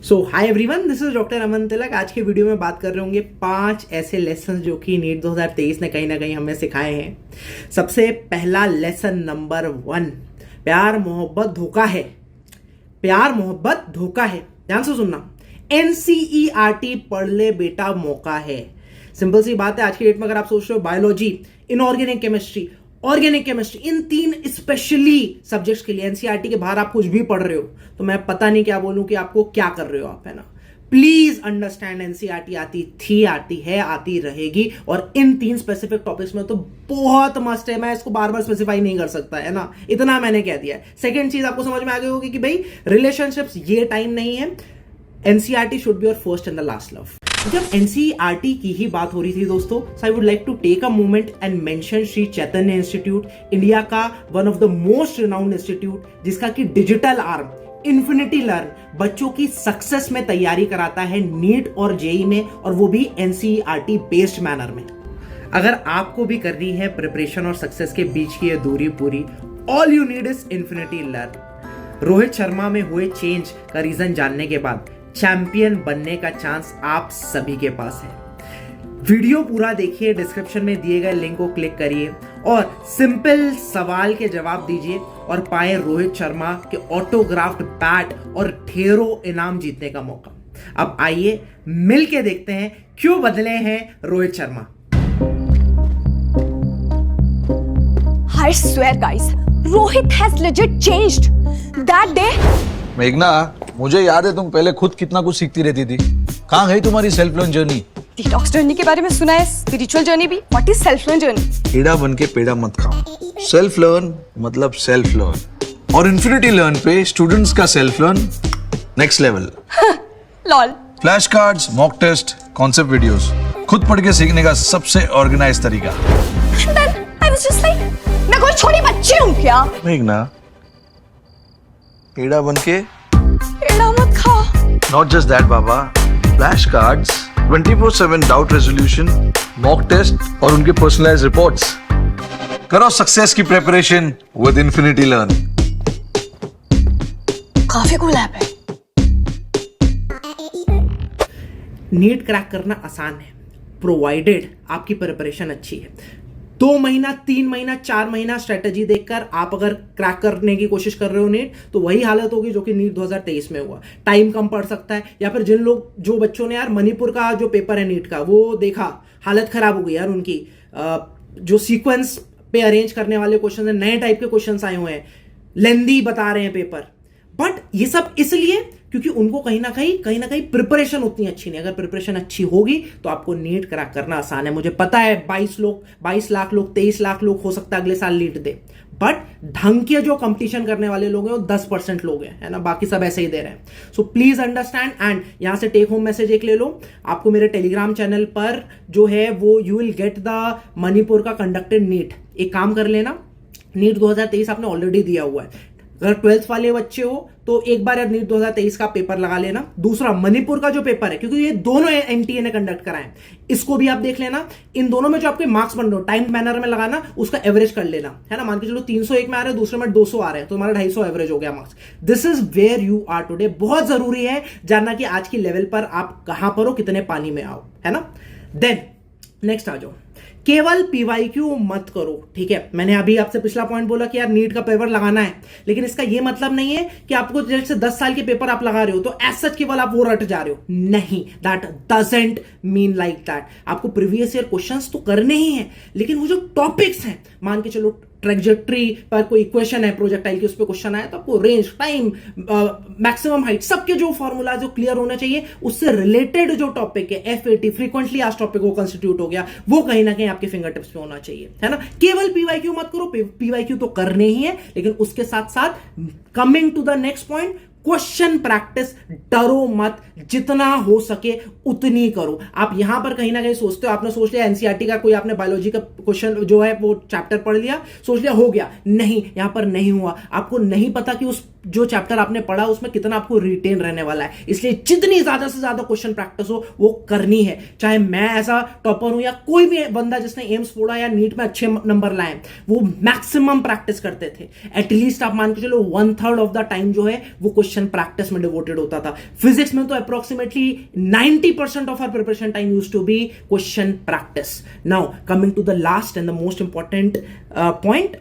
So hi everyone, this is doctor Aman Tilak. आज के video में बात कर रहे होंगे 5 ऐसे लेसन जो कि नीट 2023 ने कहीं ना कहीं हमें सिखाए हैं। सबसे पहला लेसन नंबर 1, प्यार मोहब्बत धोखा है। प्यार मोहब्बत धोखा है, ध्यान से सुनना। NCERT पढ़ ले बेटा, मौका है। सिंपल सी बात है, आज की डेट में अगर आप सोच रहे हो biology, inorganic chemistry, organic chemistry, इन 3 स्पेशली सब्जेक्ट्स के लिए एनसीईआरटी के बाहर आप कुछ भी पढ़ रहे हो तो मैं पता नहीं क्या बोलूं कि आपको क्या कर रहे हो आप, है ना। प्लीज अंडरस्टैंड, एनसीईआरटी आती थी, आती है, आती रहेगी, और इन 3 स्पेसिफिक टॉपिक्स में तो बहुत मस्ट है। मैं इसको बार बार स्पेसिफाई नहीं कर सकता, है ना, इतना मैंने कह दिया है। सेकेंड चीज आपको समझ में आ गई होगी कि भाई रिलेशनशिप्स ये टाइम नहीं है। NCERT should be your first and the last love. जब एनसीईआरटी की ही बात हो रही थी दोस्तों, so I would like to take a moment and mention Shri Chaitanya institute, India का one of the most renowned institute, जिसका कि डिजिटल आर्म इन्फिनिटी लर्न बच्चों की सक्सेस में तैयारी कराता है, नीट और जेई में, और वो भी एनसीईआरटी बेस्ड मैनर में। अगर आपको भी करनी है प्रिपरेशन और सक्सेस के बीच की ये दूरी पूरी, all you need is infinity learn. Rohit Sharma में हुए चेंज का रीजन जानने के बाद चैंपियन बनने का चांस आप सभी के पास है। वीडियो पूरा देखिए, डिस्क्रिप्शन में दिए गए लिंक को क्लिक करिए और सिंपल सवाल के जवाब दीजिए और पाए रोहित शर्मा के ऑटोग्राफ्ड बैट और ढेरों इनाम जीतने का मौका। अब आइए मिल के देखते हैं क्यों बदले हैं Rohit Sharma. I swear guys, Rohit has legit changed. That day मेघना, मुझे याद है तुम पहले खुद कितना कुछ सीखती रहती थी। कहाँ गई तुम्हारी self learn journey? Detox journey के बारे में सुना है, स्पिरिचुअल जर्नी भी। What is self learn journey? पेड़ा बन के पेड़ा मत खाओ। सेल्फ लर्न मतलब सेल्फ लर्न, और इन्फिनिटी लर्न पे स्टूडेंट्स का self learn next level. Lol. Flash cards, mock test, concept videos, खुद पढ़ के सीखने का सबसे ऑर्गेनाइज तरीका। Then I was just like, मैं कोई छोटी बच्ची हूँ क्या? मेघना, पेड़ा बन के पेड़ा मत खा। Not just that, बाबा। Flash cards, 24/7 doubt resolution, mock test और उनके पर्सनलाइज्ड रिपोर्ट्स। करो सक्सेस की प्रिपरेशन विद इन्फिनिटी लर्न। काफी कूल ऐप है। नीट क्रैक करना आसान है, प्रोवाइडेड आपकी प्रिपरेशन अच्छी है। 2 महीना, 3 महीना, 4 महीना स्ट्रेटेजी देखकर आप अगर क्रैक करने की कोशिश कर रहे हो नीट, तो वही हालत होगी जो कि नीट 2023 में हुआ। टाइम कम पड़ सकता है, या फिर जो बच्चों ने यार मणिपुर का जो पेपर है नीट का वो देखा, हालत खराब हो गई यार उनकी। जो सीक्वेंस पे अरेंज करने वाले क्वेश्चन है, नए टाइप के क्वेश्चन आए हुए हैं, लेंदी बता रहे हैं पेपर। बट ये सब इसलिए क्योंकि उनको कहीं ना कहीं प्रिपरेशन उतनी अच्छी नहीं। अगर प्रिपरेशन अच्छी होगी तो आपको नीट क्रैक करना आसान है। मुझे पता है 22 लाख लोग, 23 लाख लोग हो सकता है अगले साल नीट दे, बट ढंग के जो कंपटीशन करने वाले लोग हैं वो 10% लोग हैं, है ना, बाकी सब ऐसे ही दे रहे हैं। सो प्लीज अंडरस्टैंड, एंड यहां से टेक होम मैसेज एक ले लो। आपको मेरे टेलीग्राम चैनल पर जो है वो you will get the Manipur का कंडक्टेड नीट। एक काम कर लेना, नीट 2023 आपने ऑलरेडी दिया हुआ है। अगर 12th वाले बच्चे हो तो एक बार नीट 2023 का पेपर लगा लेना। दूसरा मणिपुर का जो पेपर है, क्योंकि ये दोनों एनटीए ने कंडक्ट कराए, इसको भी आप देख लेना। इन दोनों में जो आपके मार्क्स बन रहे हो टाइम मैनर में लगाना, उसका एवरेज कर लेना, है ना। मान के चलो 301 में आ रहे हैं, दूसरे में 200 आ रहे हैं, तो तुम्हारा 250 एवरेज हो गया marks. This is where you are today. बहुत जरूरी है जानना कि आज की लेवल पर आप कहां पर हो, कितने पानी में आओ, है ना। देन नेक्स्ट आ जाओ, केवल पीवाईक्यू मत करो, ठीक है। मैंने अभी आपसे पिछला पॉइंट बोला कि यार नीट का पेपर लगाना है, लेकिन इसका यह मतलब नहीं है कि आपको जैसे 10 साल के पेपर आप लगा रहे हो तो एज सच केवल आप वो रट जा रहे हो। नहीं, that doesn't mean like that. आपको प्रीवियस ईयर क्वेश्चंस तो करने ही हैं, लेकिन वो जो टॉपिक्स हैं, मान के चलो ट्रेजेक्ट्री पर कोई इक्वेशन है प्रोजेक्टाइल की, उस पर क्वेश्चन आया तो आपको रेंज, टाइम, मैक्सिमम हाइट, सबके जो फॉर्मूला जो क्लियर होना चाहिए, उससे रिलेटेड जो टॉपिक है, FAT फ्रीक्वेंटली आज टॉपिक वो कंस्टिट्यूट हो गया, वो कहीं ना कहीं आपके फिंगर टिप्स पे होना चाहिए, है ना। केवल पीवाईक्यू मत करो, पीवाईक्यू तो करने ही है, लेकिन उसके साथ साथ coming to the next point, question practice डरो मत, जितना हो सके उतनी करो। आप यहां पर कहीं ना कहीं सोचते हो, आपने सोच लिया एनसीईआरटी का कोई आपने बायोलॉजी का क्वेश्चन जो है वो चैप्टर पढ़ लिया, सोच लिया हो गया। नहीं, यहां पर नहीं हुआ। आपको नहीं पता कि उस जो चैप्टर आपने पढ़ा उसमें कितना आपको रिटेन रहने वाला है, इसलिए जितनी ज्यादा से ज्यादा क्वेश्चन प्रैक्टिस हो वो करनी है। चाहे मैं ऐसा टॉपर हूं या कोई भी बंदा जिसने एम्स फोड़ा या नीट में अच्छे नंबर लाए, वो मैक्सिमम प्रैक्टिस करते थे। एटलीस्ट आप मान के चलो 1/3 ऑफ द टाइम जो है वो क्वेश्चन क्वेश्चन प्रैक्टिस में डिवोटेड होता था। फिजिक्स में तो approximately 90% of our preparation time used to be question practice. Now coming to the last and the most important point,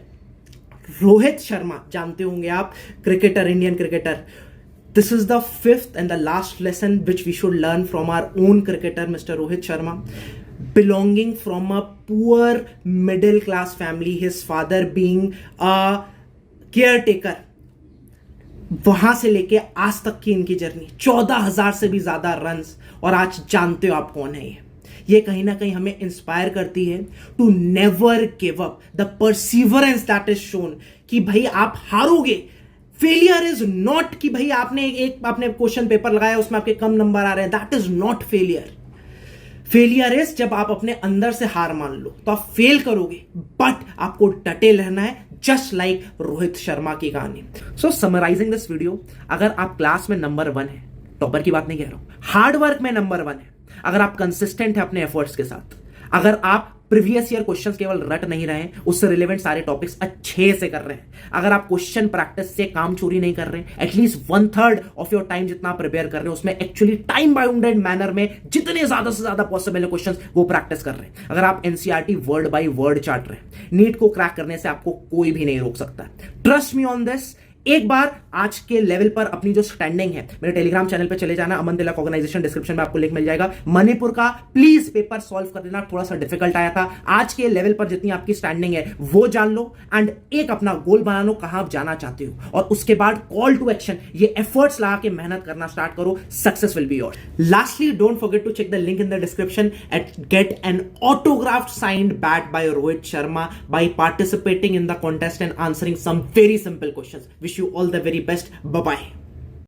Rohit Sharma जानते होंगे आप, cricketer, Indian cricketer. This is the fifth and the last lesson which we should learn from our own cricketer, Mr. Rohit Sharma. Belonging from a poor middle class family, his father being a caretaker, वहां से लेके आज तक की इनकी journey, 14,000 से भी ज्यादा रन्स, और आज जानते हो आप कौन है ये कहीं ना कहीं हमें इंस्पायर करती है to never give up. The perseverance that is shown कि भाई आप हारोगे। फेलियर इज नॉट कि भाई आपने क्वेश्चन पेपर लगाया उसमें आपके कम नंबर आ रहे हैं, that is not failure. Failure is जब आप अपने अंदर से हार मान लो तो आप फेल करोगे, बट आपको डटे रहना है, जस्ट लाइक रोहित शर्मा की कहानी। सो समराइजिंग दिस वीडियो, अगर आप क्लास में नंबर 1 है, टॉपर की बात नहीं कह रहा हूं, हार्ड वर्क में नंबर 1 है, अगर आप कंसिस्टेंट है अपने एफर्ट्स के साथ, अगर आप प्रीवियस ईयर क्वेश्चंस केवल रट नहीं रहे हैं, उससे रिलेवेंट सारे टॉपिक्स अच्छे से कर रहे हैं, अगर आप क्वेश्चन प्रैक्टिस से काम चोरी नहीं कर रहे हैं, एटलीस्ट 1/3 ऑफ योर टाइम जितना प्रिपेयर कर रहे हैं उसमें एक्चुअली टाइम बाउंडेड मैनर में जितने ज्यादा से ज्यादा पॉसिबल है क्वेश्चंस वो प्रैक्टिस कर रहे हैं, अगर आप एनसीईआरटी वर्ड बाय वर्ड चाट रहे हैं, नीट को क्रैक करने से आपको कोई भी नहीं रोक सकता। Trust me on this. एक बार आज के लेवल पर अपनी जो स्टैंडिंग है, मेरे टेलीग्राम चैनल पे चले जाना, अमन तिलक ऑर्गेनाइजेशन, डिस्क्रिप्शन में आपको लिंक मिल जाएगा। मणिपुर का प्लीज पेपर सॉल्व कर देना, थोड़ा सा डिफिकल्ट आया था। आज के लेवल पर जितनी आपकी स्टैंडिंग है वो जान लो, एंड एक अपना गोल बना लो कहां आप जाना चाहते हो, और उसके बाद कॉल टू एक्शन, ये एफर्ट्स लगा के मेहनत करना स्टार्ट करो, success will be yours. Lastly, don't forget to check the link in the description and get an autographed signed bat by Rohit Sharma by participating in the contest and answering some very simple questions. Wish you all the very best. Bye bye.